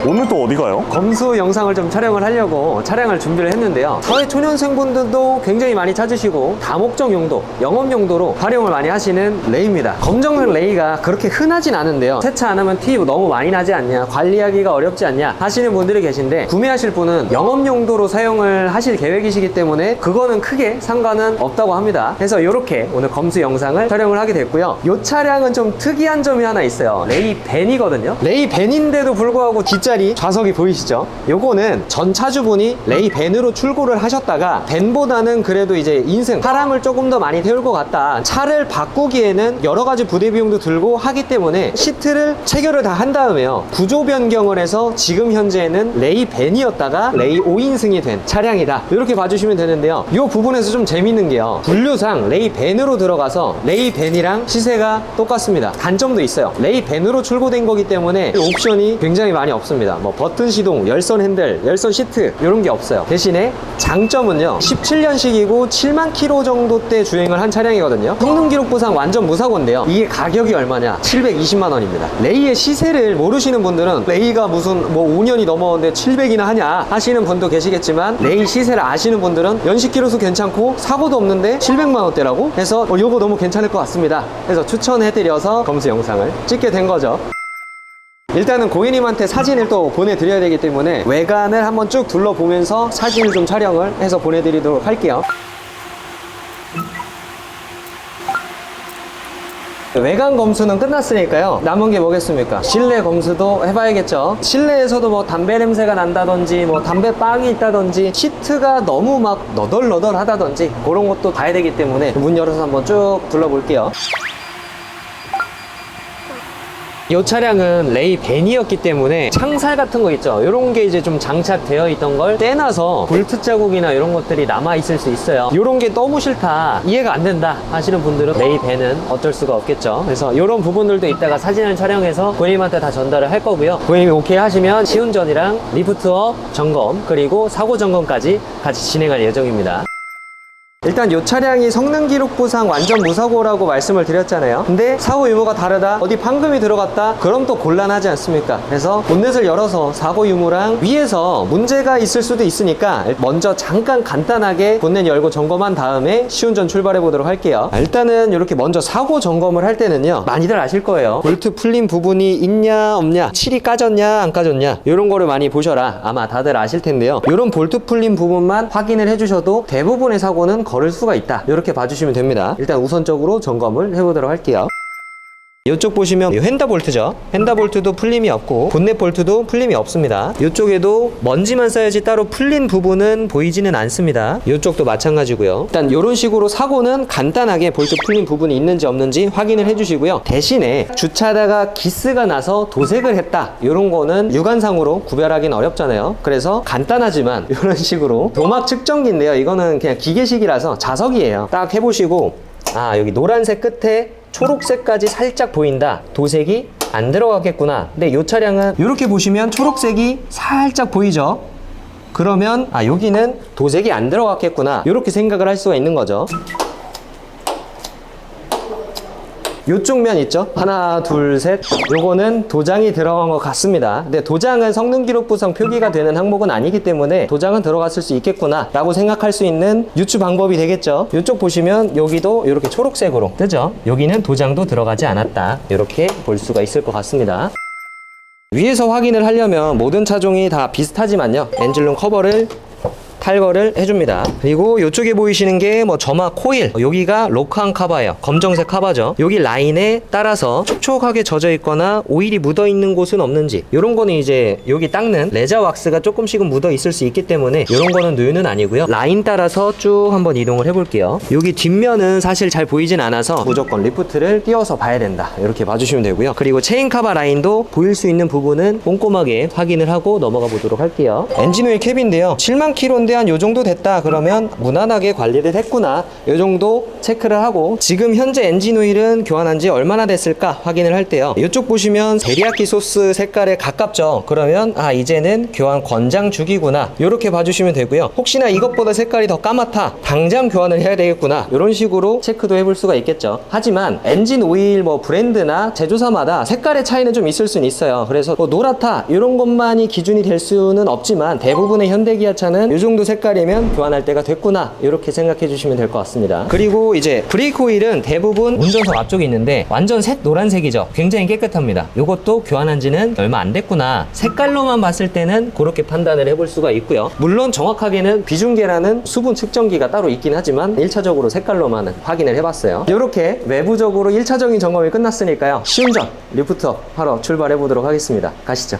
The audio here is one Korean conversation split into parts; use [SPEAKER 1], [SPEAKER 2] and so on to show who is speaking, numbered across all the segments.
[SPEAKER 1] 오늘 또 어디 가요?
[SPEAKER 2] 검수 영상을 좀 촬영을 하려고 차량을 준비를 했는데요. 사회 초년생분들도 굉장히 많이 찾으시고 다목적 용도, 영업 용도로 활용을 많이 하시는 레이입니다. 검정색 레이가 그렇게 흔하진 않은데요. 세차 안 하면 티 너무 많이 나지 않냐, 관리하기가 어렵지 않냐 하시는 분들이 계신데, 구매하실 분은 영업 용도로 사용을 하실 계획이시기 때문에 그거는 크게 상관은 없다고 합니다. 그래서 이렇게 오늘 검수 영상을 촬영을 하게 됐고요. 이 차량은 좀 특이한 점이 하나 있어요. 레이 밴이거든요. 레이 밴인데도 불구하고 뒷자리 좌석이 보이시죠? 요거는 전 차주분이 레이 밴으로 출고를 하셨다가 밴보다는 그래도 이제 인생, 사람을 조금 더 많이 태울 것 같다, 차를 바꾸기에는 여러 가지 부대 비용도 들고 하기 때문에 시트를 체결을 다 한 다음에요, 구조 변경을 해서 지금 현재는 레이 밴이었다가 레이 5인승이 된 차량이다, 이렇게 봐주시면 되는데요. 이 부분에서 좀 재밌는 게요, 분류상 레이 밴으로 들어가서 레이 밴이랑 시세가 똑같습니다. 단점도 있어요. 레이 밴으로 출고된 거기 때문에 옵션이 굉장히 많이 없습니다. 뭐 버튼 시동, 열선 핸들, 열선 시트 이런 게 없어요. 대신에 장점은요, 17년식이고 7만 킬로 정도 때 주행을 한 차량이거든요. 성능 기록부상 완전 무사고인데요. 이게 가격이 얼마냐? 720만 원입니다. 레이의 시세를 모르시는 분들은 레이가 무슨 뭐 5년이 넘었는데 700이나 하냐 하시는 분도 계시겠지만, 레이 시세를 아시는 분들은 연식 키로수 괜찮고 사고도 없는데 700만 원대라고 해서 요거 너무 괜찮을 것 같습니다. 그래서 추천해드려서 검수 영상을 찍게 된 거죠. 일단은 고객님한테 사진을 또 보내드려야 되기 때문에 외관을 한번 쭉 둘러보면서 사진을 좀 촬영을 해서 보내드리도록 할게요. 외관 검수는 끝났으니까요, 남은 게 뭐겠습니까? 실내 검수도 해봐야겠죠. 실내에서도 뭐 담배 냄새가 난다든지, 뭐 담배 빵이 있다든지, 시트가 너무 막 너덜너덜 하다든지 그런 것도 봐야 되기 때문에 문 열어서 한번 쭉 둘러볼게요. 이 차량은 레이 밴이었기 때문에 창살 같은 거 있죠, 이런 게 이제 좀 장착되어 있던 걸 떼놔서 볼트 자국이나 이런 것들이 남아 있을 수 있어요. 이런 게 너무 싫다, 이해가 안 된다 하시는 분들은 레이 밴은 어쩔 수가 없겠죠. 그래서 이런 부분들도 이따가 사진을 촬영해서 고객님한테 다 전달을 할 거고요. 고객님이 오케이 하시면 시운전이랑 리프트업 점검, 그리고 사고 점검까지 같이 진행할 예정입니다. 일단 이 차량이 성능 기록부상 완전 무사고라고 말씀을 드렸잖아요. 근데 사고 유무가 다르다, 어디 판금이 들어갔다, 그럼 또 곤란하지 않습니까? 그래서 본넷을 열어서 사고 유무랑 위에서 문제가 있을 수도 있으니까 먼저 잠깐 간단하게 본넷 열고 점검한 다음에 시운전 출발해 보도록 할게요. 일단은 이렇게 먼저 사고 점검을 할 때는요, 많이들 아실 거예요. 볼트 풀린 부분이 있냐 없냐, 칠이 까졌냐 안 까졌냐, 이런 거를 많이 보셔라, 아마 다들 아실 텐데요. 이런 볼트 풀린 부분만 확인을 해주셔도 대부분의 사고는 걸을 수가 있다, 이렇게 봐주시면 됩니다. 일단 우선적으로 점검을 해보도록 할게요. 이쪽 보시면 휀다 볼트죠. 휀다 볼트도 풀림이 없고 본넷 볼트도 풀림이 없습니다. 이쪽에도 먼지만 쌓여지 따로 풀린 부분은 보이지는 않습니다. 이쪽도 마찬가지고요. 일단 이런 식으로 사고는 간단하게 볼트 풀린 부분이 있는지 없는지 확인을 해주시고요. 대신에 주차하다가 기스가 나서 도색을 했다, 이런 거는 육안상으로 구별하기는 어렵잖아요. 그래서 간단하지만 이런 식으로 도막 측정기인데요, 이거는 그냥 기계식이라서 자석이에요. 딱 해보시고, 아, 여기 노란색 끝에 초록색까지 살짝 보인다, 도색이 안 들어갔겠구나. 근데 이 차량은 이렇게 보시면 초록색이 살짝 보이죠. 그러면 아, 여기는 도색이 안 들어갔겠구나, 이렇게 생각을 할 수가 있는 거죠. 요쪽 면 있죠? 하나, 둘, 셋. 요거는 도장이 들어간 것 같습니다. 근데 도장은 성능 기록부상 표기가 되는 항목은 아니기 때문에 도장은 들어갔을 수 있겠구나 라고 생각할 수 있는 유추 방법이 되겠죠. 요쪽 보시면 여기도 이렇게 초록색으로 뜨죠? 여기는 도장도 들어가지 않았다, 이렇게 볼 수가 있을 것 같습니다. 위에서 확인을 하려면 모든 차종이 다 비슷하지만요, 엔진룸 커버를 탈거를 해줍니다. 그리고 이쪽에 보이시는 게 뭐 점화 코일, 여기가 로크한 카바예요. 검정색 카바죠. 여기 라인에 따라서 촉촉하게 젖어 있거나 오일이 묻어 있는 곳은 없는지, 이런 거는 이제 여기 닦는 레자 왁스가 조금씩은 묻어 있을 수 있기 때문에 이런 거는 누유는 아니고요. 라인 따라서 쭉 한번 이동을 해볼게요. 여기 뒷면은 사실 잘 보이진 않아서 무조건 리프트를 띄워서 봐야 된다, 이렇게 봐주시면 되고요. 그리고 체인 카바 라인도 보일 수 있는 부분은 꼼꼼하게 확인을 하고 넘어가 보도록 할게요. 엔진 오일 캡인데요, 7만 킬로인데 가운데 한 요 정도 됐다 그러면 무난하게 관리를 했구나, 요 정도 체크를 하고, 지금 현재 엔진 오일은 교환한 지 얼마나 됐을까 확인을 할 때요, 이쪽 보시면 데리야끼 소스 색깔에 가깝죠. 그러면 이제는 교환 권장 주기구나, 요렇게 봐주시면 되고요. 혹시나 이것보다 색깔이 더 까맣다, 당장 교환을 해야 되겠구나, 이런 식으로 체크도 해볼 수가 있겠죠. 하지만 엔진 오일 뭐 브랜드나 제조사마다 색깔의 차이는 좀 있을 수는 있어요. 그래서 뭐 노랗다 이런 것만이 기준이 될 수는 없지만 대부분의 현대기아차는 이 정도 색깔이면 교환할 때가 됐구나, 이렇게 생각해 주시면 될 것 같습니다. 그리고 이제 브레이크 오일은 대부분 운전석 앞쪽에 있는데 완전 색 노란색이죠. 굉장히 깨끗합니다. 이것도 교환한 지는 얼마 안 됐구나, 색깔로만 봤을 때는 그렇게 판단을 해볼 수가 있고요. 물론 정확하게는 비중계라는 수분 측정기가 따로 있긴 하지만 1차적으로 색깔로만 확인을 해봤어요. 이렇게 외부적으로 1차적인 점검이 끝났으니까요, 시운전 리프트업 하러 출발해 보도록 하겠습니다. 가시죠.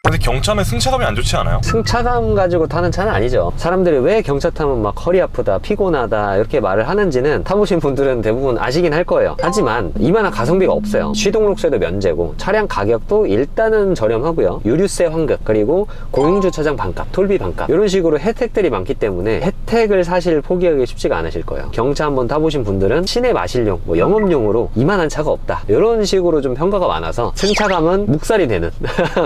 [SPEAKER 1] 근데 경차는 승차감이 안 좋지 않아요?
[SPEAKER 2] 승차감 가지고 타는 차는 아니죠. 사람들이 왜 경차 타면 막 허리 아프다, 피곤하다 이렇게 말을 하는지는 타보신 분들은 대부분 아시긴 할 거예요. 하지만 이만한 가성비가 없어요. 취등록세도 면제고, 차량 가격도 일단은 저렴하고요, 유류세 환급, 그리고 공용주차장 반값, 톨비 반값, 이런 식으로 혜택들이 많기 때문에 혜택을 사실 포기하기 쉽지가 않으실 거예요. 경차 한번 타보신 분들은 시내 마실용, 뭐 영업용으로 이만한 차가 없다, 이런 식으로 좀 평가가 많아서 승차감은 묵살이 되는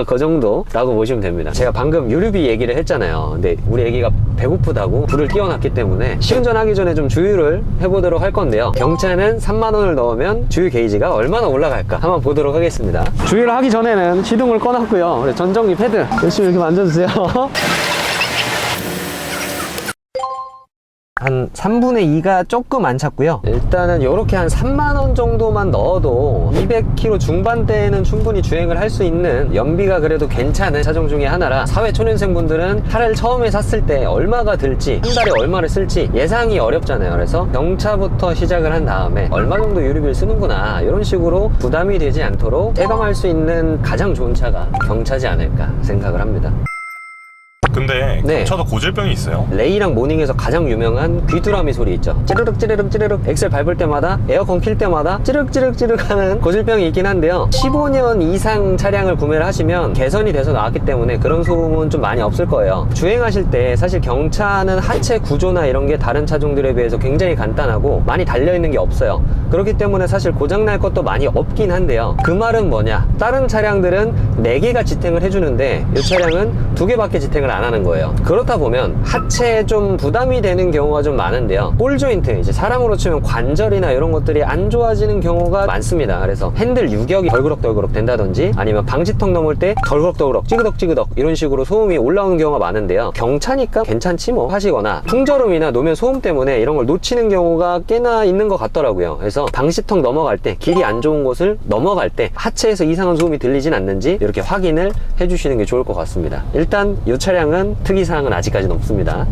[SPEAKER 2] 그 정도 라고 보시면 됩니다. 제가 방금 유류비 얘기를 했잖아요. 근데 우리 애기가 배고프다고 불을 띄워놨기 때문에 시운전하기 전에 좀 주유를 해보도록 할 건데요, 경차는 3만원을 넣으면 주유 게이지가 얼마나 올라갈까 한번 보도록 하겠습니다. 주유를 하기 전에는 시동을 꺼놨고요, 전정리 패드 열심히 이렇게 만져주세요. 한 3분의 2가 조금 안 찼고요. 일단은 이렇게 한 3만원 정도만 넣어도 200km 중반대에는 충분히 주행을 할 수 있는 연비가 그래도 괜찮은 차종 중에 하나라, 사회 초년생 분들은 차를 처음에 샀을 때 얼마가 들지, 한 달에 얼마를 쓸지 예상이 어렵잖아요. 그래서 경차부터 시작을 한 다음에 얼마 정도 유류비를 쓰는구나, 이런 식으로 부담이 되지 않도록 체감할 수 있는 가장 좋은 차가 경차지 않을까 생각을 합니다.
[SPEAKER 1] 근데
[SPEAKER 2] 네.
[SPEAKER 1] 경차도 고질병이 있어요?
[SPEAKER 2] 레이랑 모닝에서 가장 유명한 귀뚜라미 소리 있죠. 찌르륵 찌르륵 찌르륵, 엑셀 밟을 때마다, 에어컨 킬 때마다 찌르륵 찌르륵 찌르륵 하는 고질병이 있긴 한데요, 15년 이상 차량을 구매를 하시면 개선이 돼서 나왔기 때문에 그런 소음은 좀 많이 없을 거예요. 주행하실 때 사실 경차는 하체 구조나 이런 게 다른 차종들에 비해서 굉장히 간단하고 많이 달려있는 게 없어요. 그렇기 때문에 사실 고장날 것도 많이 없긴 한데요, 그 말은 뭐냐, 다른 차량들은 4개가 지탱을 해주는데 이 차량은 2개밖에 지탱을 안 하는 거예요. 그렇다 보면 하체에 좀 부담이 되는 경우가 좀 많은데요, 볼 조인트, 이제 사람으로 치면 관절이나 이런 것들이 안 좋아지는 경우가 많습니다. 그래서 핸들 유격이 덜그럭덜그럭 된다든지, 아니면 방지턱 넘을 때 덜그럭덜그럭 찌그덕찌그덕 이런 식으로 소음이 올라오는 경우가 많은데요, 경차니까 괜찮지 뭐 하시거나, 풍절음이나 노면 소음 때문에 이런 걸 놓치는 경우가 꽤나 있는 것 같더라고요. 그래서 방지턱 넘어갈 때, 길이 안 좋은 곳을 넘어갈 때 하체에서 이상한 소음이 들리진 않는지 이렇게 확인을 해주시는 게 좋을 것 같습니다. 일단 이 차량은 특이사항은 아직까지는 없습니다.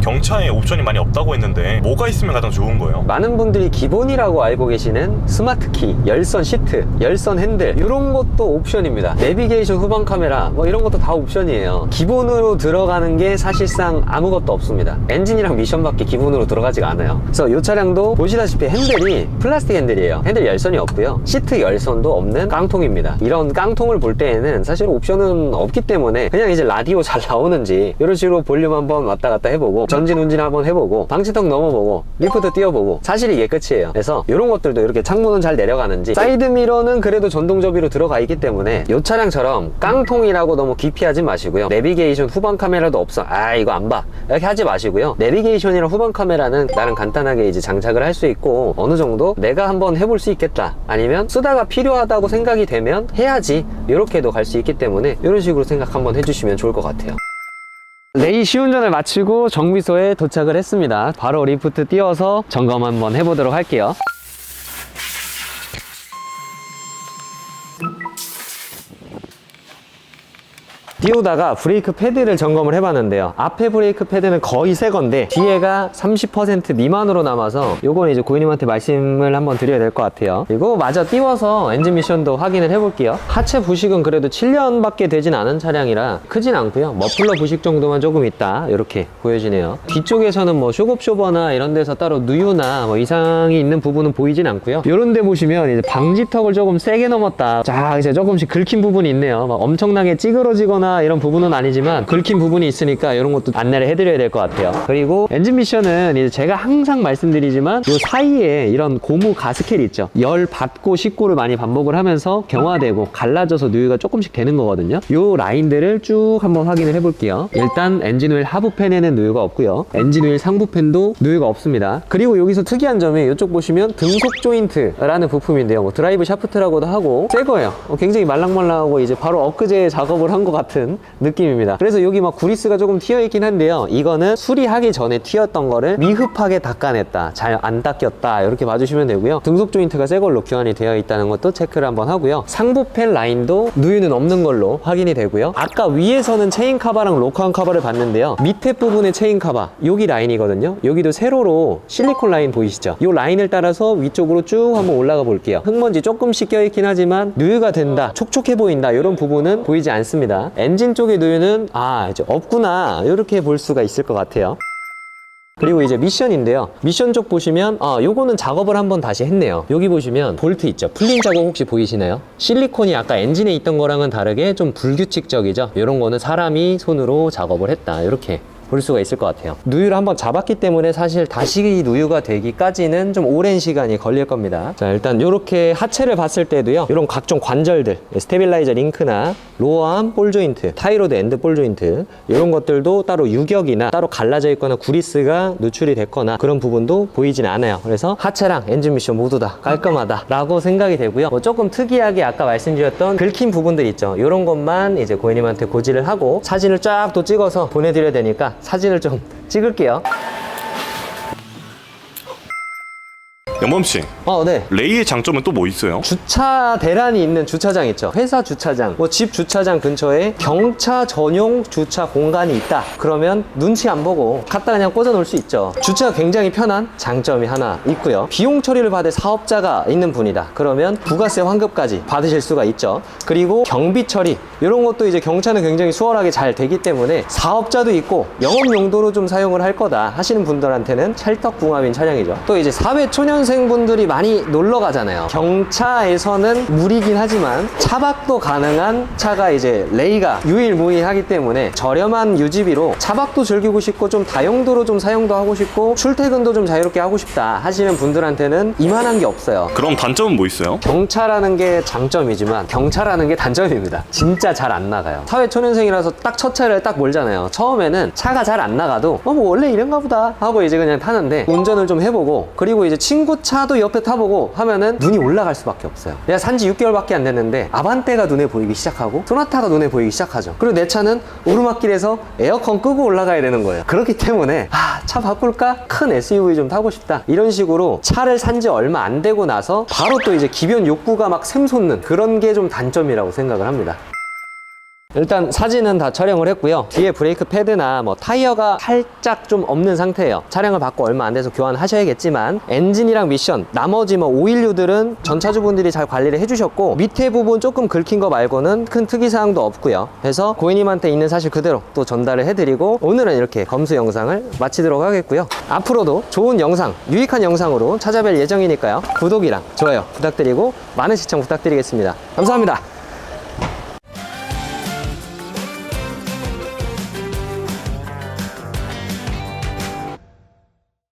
[SPEAKER 1] 경차에 옵션이 많이 없다고 했는데 뭐가 있으면 가장 좋은 거예요?
[SPEAKER 2] 많은 분들이 기본이라고 알고 계시는 스마트키, 열선 시트, 열선 핸들, 이런 것도 옵션입니다. 내비게이션 후방 카메라 뭐 이런 것도 다 옵션이에요. 기본으로 들어가는 게 사실상 아무것도 없습니다. 엔진이랑 미션밖에 기본으로 들어가지가 않아요. 그래서 이 차량도 보시다시피 핸들이 플라스틱 핸들이에요. 핸들 열선이 없고요, 시트 열선도 없는 깡통입니다. 이런 깡통을 볼 때에는 사실 옵션은 없기 때문에 그냥 이제 라디오 잘 나오는지 이런 식으로 볼륨 한번 왔다 갔다 해보고, 전진 운진 한번 해보고, 방지턱 넘어보고, 리프트 띄워보고, 사실 이게 끝이에요. 그래서 이런 것들도 이렇게 창문은 잘 내려가는지, 사이드미러는 그래도 전동접이로 들어가 있기 때문에 이 차량처럼 깡통이라고 너무 기피하지 마시고요, 내비게이션 후방 카메라도 없어, 이거 안 봐, 이렇게 하지 마시고요, 내비게이션이랑 후방 카메라는 나는 간단하게 이제 장착을 할 수 있고 어느 정도 내가 한번 해볼 수 있겠다, 아니면 쓰다가 필요하다고 생각이 되면 해야지, 이렇게도 갈 수 있기 때문에 이런 식으로 생각 한번 해주시면 좋을 것 같아요. 레이 시운전을 마치고 정비소에 도착을 했습니다. 바로 리프트 띄워서 점검 한번 해보도록 할게요. 띄우다가 브레이크 패드를 점검을 해봤는데요, 앞에 브레이크 패드는 거의 새 건데 뒤에가 30% 미만으로 남아서 요거는 이제 고객님한테 말씀을 한번 드려야 될 것 같아요. 그리고 마저 띄워서 엔진 미션도 확인을 해볼게요. 하체 부식은 그래도 7년밖에 되진 않은 차량이라 크진 않고요, 머플러 부식 정도만 조금 있다 이렇게 보여지네요. 뒤쪽에서는 뭐 쇼급쇼버나 이런 데서 따로 누유나 뭐 이상이 있는 부분은 보이진 않고요. 요런 데 보시면 이제 방지턱을 조금 세게 넘었다, 자 이제 조금씩 긁힌 부분이 있네요. 막 엄청나게 찌그러지거나 긁히거나 이런 부분은 아니지만 긁힌 부분이 있으니까 이런 것도 안내를 해드려야 될 것 같아요. 그리고 엔진 미션은 이제 제가 항상 말씀드리지만 이 사이에 이런 고무 가스켓이 있죠. 열 받고 식고를 많이 반복을 하면서 경화되고 갈라져서 누유가 조금씩 되는 거거든요. 이 라인들을 쭉 한번 확인을 해볼게요. 일단 엔진 오일 하부팬에는 누유가 없고요. 엔진 오일 상부팬도 누유가 없습니다. 그리고 여기서 특이한 점이 이쪽 보시면 등속 조인트라는 부품인데요. 뭐 드라이브 샤프트라고도 하고 새 거예요. 굉장히 말랑말랑하고 이제 바로 엊그제 작업을 한 것 같은 느낌입니다. 그래서 여기 막 구리스가 조금 튀어 있긴 한데요. 이거는 수리하기 전에 튀었던 거를 미흡하게 닦아냈다, 잘 안 닦였다, 이렇게 봐주시면 되고요. 등속 조인트가 새 걸로 교환이 되어 있다는 것도 체크를 한번 하고요. 상부팬 라인도 누유는 없는 걸로 확인이 되고요. 아까 위에서는 체인 카바랑 로커한 카바를 봤는데요. 밑에 부분의 체인 카바, 여기 라인이거든요. 여기도 세로로 실리콘 라인 보이시죠? 이 라인을 따라서 위쪽으로 쭉 한번 올라가 볼게요. 흙먼지 조금씩 껴있긴 하지만 누유가 된다, 촉촉해 보인다, 이런 부분은 보이지 않습니다. 엔진 쪽의 누유는 이제 없구나, 이렇게 볼 수가 있을 것 같아요. 그리고 이제 미션인데요. 미션 쪽 보시면 요거는 작업을 한번 다시 했네요. 여기 보시면 볼트 있죠. 풀린 자국 혹시 보이시나요? 실리콘이 아까 엔진에 있던 거랑은 다르게 좀 불규칙적이죠. 이런 거는 사람이 손으로 작업을 했다, 이렇게 볼 수가 있을 것 같아요. 누유를 한번 잡았기 때문에 사실 다시 누유가 되기까지는 좀 오랜 시간이 걸릴 겁니다. 자, 일단 이렇게 하체를 봤을 때도요, 이런 각종 관절들, 스테빌라이저 링크나 로어암 볼 조인트, 타이로드 엔드 볼 조인트, 이런 것들도 따로 유격이나 따로 갈라져 있거나 구리스가 누출이 됐거나 그런 부분도 보이진 않아요. 그래서 하체랑 엔진 미션 모두 다 깔끔하다 라고 생각이 되고요. 조금 특이하게 아까 말씀드렸던 긁힌 부분들 있죠. 이런 것만 이제 고객님한테 고지를 하고 사진을 쫙 또 찍어서 보내드려야 되니까 사진을 좀 찍을게요.
[SPEAKER 1] 영범씨,
[SPEAKER 2] 네.
[SPEAKER 1] 레이의 장점은 또 뭐 있어요?
[SPEAKER 2] 주차 대란이 있는 주차장 있죠. 회사 주차장, 뭐 집 주차장 근처에 경차 전용 주차 공간이 있다. 그러면 눈치 안 보고 갖다 그냥 꽂아 놓을 수 있죠. 주차가 굉장히 편한 장점이 하나 있고요. 비용 처리를 받을 사업자가 있는 분이다. 그러면 부가세 환급까지 받으실 수가 있죠. 그리고 경비 처리, 이런 것도 이제 경차는 굉장히 수월하게 잘 되기 때문에 사업자도 있고 영업 용도로 좀 사용을 할 거다 하시는 분들한테는 찰떡궁합인 차량이죠. 또 이제 사회 초년생분들이 많이 놀러 가잖아요. 경차에서는 무리긴 하지만 차박도 가능한 차가 이제 레이가 유일무이하기 때문에 저렴한 유지비로 차박도 즐기고 싶고 좀 다용도로 좀 사용도 하고 싶고 출퇴근도 좀 자유롭게 하고 싶다 하시는 분들한테는 이만한 게 없어요.
[SPEAKER 1] 그럼 단점은 뭐 있어요?
[SPEAKER 2] 경차라는 게 장점이지만 경차라는 게 단점입니다. 진짜 잘 안 나가요. 사회 초년생이라서 딱 첫 차를 딱 몰잖아요. 처음에는 차가 잘 안 나가도 뭐 원래 이런가 보다 하고 이제 그냥 타는데 운전을 좀 해보고 그리고 이제 친구 차도 옆에 타보고 하면은 눈이 올라갈 수밖에 없어요. 내가 산지 6개월밖에 안 됐는데 아반떼가 눈에 보이기 시작하고 소나타가 눈에 보이기 시작하죠. 그리고 내 차는 오르막길에서 에어컨 끄고 올라가야 되는 거예요. 그렇기 때문에 차 바꿀까? 큰 SUV 좀 타고 싶다. 이런 식으로 차를 산지 얼마 안 되고 나서 바로 또 이제 기변 욕구가 막 샘솟는 그런 게 좀 단점이라고 생각을 합니다. 일단 사진은 다 촬영을 했고요. 뒤에 브레이크 패드나 뭐 타이어가 살짝 좀 없는 상태예요. 차량을 받고 얼마 안 돼서 교환하셔야겠지만 엔진이랑 미션, 나머지 뭐 오일류들은 전차주분들이 잘 관리를 해주셨고 밑에 부분 조금 긁힌 거 말고는 큰 특이사항도 없고요. 그래서 고객님한테 있는 사실 그대로 또 전달을 해드리고 오늘은 이렇게 검수 영상을 마치도록 하겠고요. 앞으로도 좋은 영상, 유익한 영상으로 찾아뵐 예정이니까요. 구독이랑 좋아요 부탁드리고 많은 시청 부탁드리겠습니다. 감사합니다.